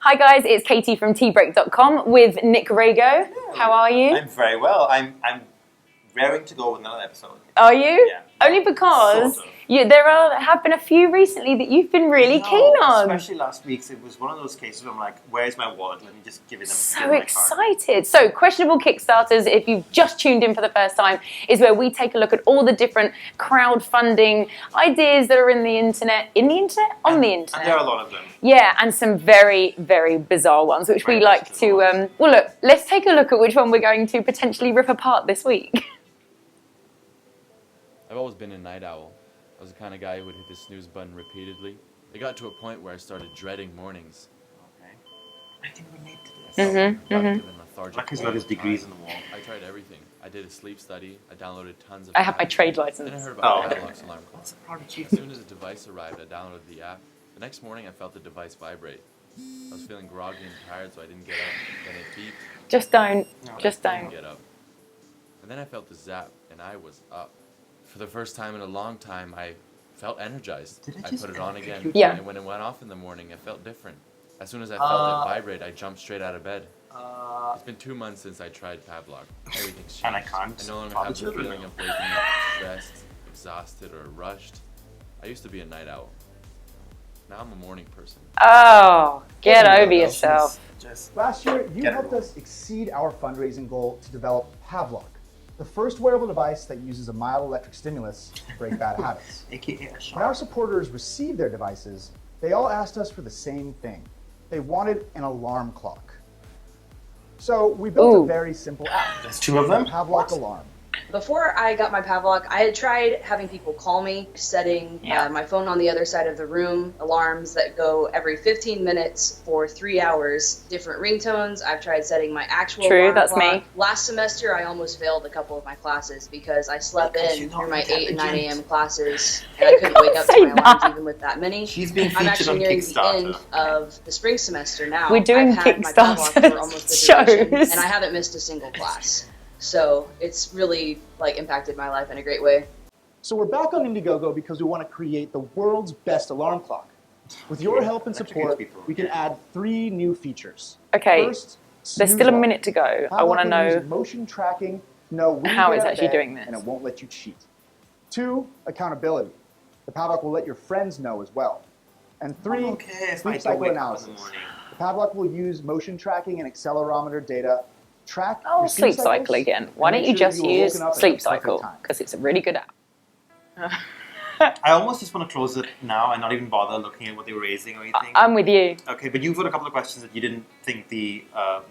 Hi guys, it's Katie from TbreakTV with Nick Rago. How are you? I'm very well. I'm raring to go with another episode. Are you? Yeah. Only because sort of. have been a few recently that you've been really keen on. Especially last week's. It was one of those cases where I'm like, where's my wallet? Let me just give it them. So excited. So Questionable Kickstarters, if you've just tuned in for the first time, is where we take a look at all the different crowdfunding ideas that are on the internet. On the internet? And there are a lot of them. Yeah, and some very, very bizarre ones, which we like to... well, look, let's take a look at which one we're going to potentially rip apart this week. I've always been a night owl. I was the kind of guy who would hit the snooze button repeatedly. It got to a point where I started dreading mornings. Okay. I can relate to this. And lethargic. Like he's got his degrees on the wall. I tried everything. I did a sleep study. I downloaded tons of I have my apps. trade license. Then I heard about okay. Pavlock's alarm clock. As soon as the device arrived, I downloaded the app. The next morning, I felt the device vibrate. I was feeling groggy and tired, so I didn't get up. Then it beeped. Just don't. Just I didn't don't. get up. And then I felt the zap, and I was up. For the first time in a long time, I felt energized. I put it on again. Yeah. And when it went off in the morning, I felt different. As soon as I felt it vibrate, I jumped straight out of bed. It's been 2 months since I tried Pavlock. Everything's changed. And I can't. I no longer have the feeling of waking up stressed, exhausted, or rushed. I used to be a night owl. Now I'm a morning person. Oh, get over yourself. Last year, you helped us exceed our fundraising goal to develop Pavlock, the first wearable device that uses a mild electric stimulus to break bad habits. AKA a shot. When our supporters received their devices, they all asked us for the same thing. They wanted an alarm clock. So we built a very simple app. There's 2 of them? Pavlock Alarm. Before I got my Pavlock, I had tried having people call me, setting my phone on the other side of the room, alarms that go every 15 minutes for 3 hours, different ringtones. I've tried setting my actual alarm that's clock. me. Last semester, I almost failed a couple of my classes because I slept in through my 8 and 9 a.m. classes, and I couldn't wake up to my alarms even with that many. She's being I'm featured actually on nearing Kickstarter. the end of the spring semester now. We're doing I've had my Kickstarter Pavlock for almost the duration, shows. and I haven't missed a single class. So it's really impacted my life in a great way. So we're back on Indiegogo because we want to create the world's best alarm clock. With your help and support, we can add 3 new features. Okay, First, there's still a minute to go. I want to know motion tracking. Know how it's actually doing this. And it won't let you cheat. 2, accountability. The Pavlock will let your friends know as well. And 3, sleep cycle analysis. The Pavlock will use motion tracking and accelerometer data. Track your sleep cycle cycles, again. Why don't you just use Sleep Cycle? Because it's a really good app. I almost just want to close it now and not even bother looking at what they were raising or anything. I'm with you. Okay, but you've got a couple of questions that you didn't think the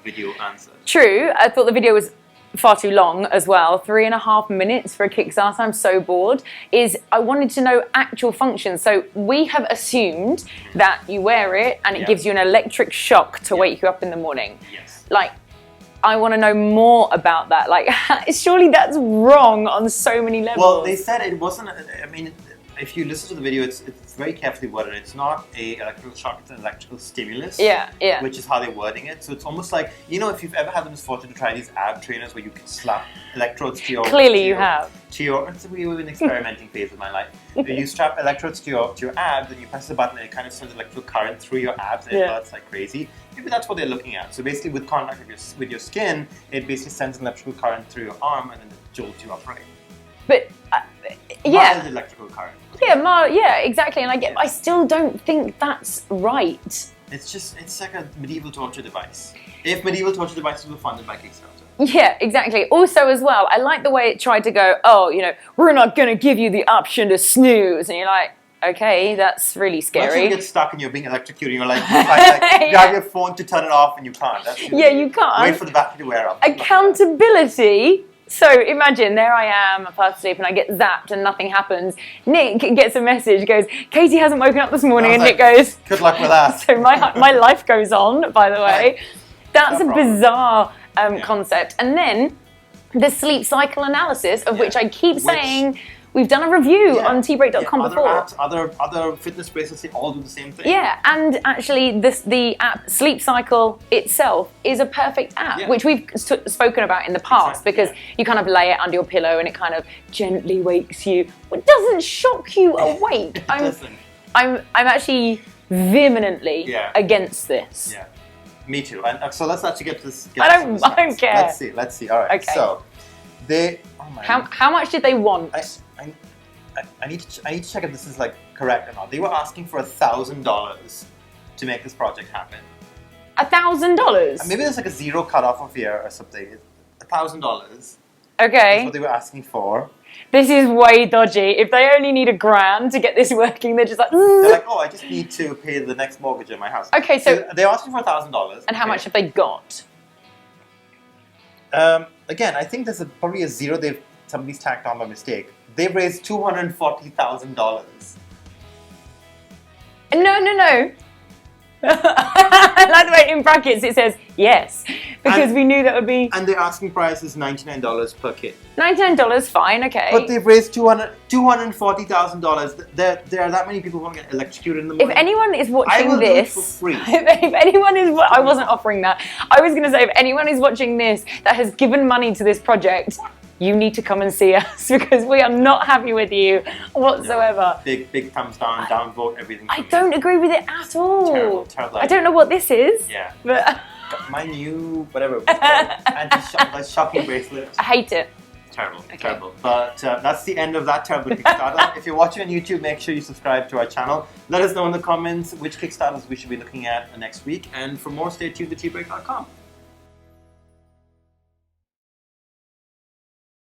video answered. True. I thought the video was far too long as well. 3.5 minutes for a Kickstarter. I'm so bored. I wanted to know actual functions. So we have assumed that you wear it and it gives you an electric shock to wake you up in the morning. Yes. I want to know more about that. Surely that's wrong on so many levels. Well, they said it wasn't. I mean, if you listen to the video, it's very carefully worded. It's not a electrical shock; it's an electrical stimulus. Yeah. Which is how they're wording it. So it's almost like, if you've ever had the misfortune to try these ab trainers where you can slap electrodes to your. Clearly, you have. We were in the experimenting phase of my life. You strap electrodes to your abs, and you press the button, and it kind of sends electrical current through your abs, and it hurts like crazy. Maybe that's what they're looking at. So basically, with contact with your skin, it sends an electrical current through your arm, and then it jolts you upright. But Mild electrical current. Yeah, exactly. And I still don't think that's right. It's like a medieval torture device. If medieval torture devices were funded by Kickstarter. Yeah, exactly. Also, as well, I like the way it tried to go, we're not going to give you the option to snooze. And you're like, okay, that's really scary. Once you get stuck and you're being electrocuted, you're like grab your phone to turn it off and you can't. You can't. Wait for the battery to wear up. Accountability. So imagine, there I am, fast asleep, and I get zapped and nothing happens. Nick gets a message, goes, Katie hasn't woken up this morning, and Nick goes, good luck with that. So my life goes on, by the way. That's a bizarre concept. And then the sleep cycle analysis, of which I keep saying, we've done a review on TbreakTV before. Other fitness bracelets, they all do the same thing. Yeah, and actually the app Sleep Cycle itself is a perfect app, which we've spoken about in the past, because you kind of lay it under your pillow and it kind of gently wakes you. It doesn't shock you awake. I'm actually vehemently against this. Yeah. Me too. And so let's actually get to this. I don't care. Let's see. All right. Okay. So they. Oh my. How much did they want? I need to check if this is like correct or not. They were asking for $1,000 to make this project happen. $1,000? Maybe there's like a zero cutoff of year or something. $1,000. Okay. That's what they were asking for. This is way dodgy. If they only need $1,000 to get this working, they're just like. They're like, oh, I just need to pay the next mortgage in my house. Okay, so they're asking for $1,000. And how much have they got? Again, I think there's probably a zero somebody's tacked on by mistake. They've raised $240,000. No. I like the way in brackets it says yes, because we knew that would be. And the asking price is $99 per kit. $99, fine, okay. But they've raised $240,000. There are that many people who want to get electrocuted in the morning. If anyone is watching I will this, do it for free. if anyone is, I wasn't offering that. I was going to say, if anyone is watching this that has given money to this project, you need to come and see us because we are not happy with you whatsoever. Big thumbs down, downvote, everything. I don't agree with it at all. Terrible. I don't know what this is. Yeah. But my new, whatever it's called, anti-shocking bracelet. I hate it. Terrible. But that's the end of that terrible Kickstarter. If you're watching on YouTube, make sure you subscribe to our channel. Let us know in the comments which Kickstarters we should be looking at next week. And for more, stay tuned to Tbreak.com.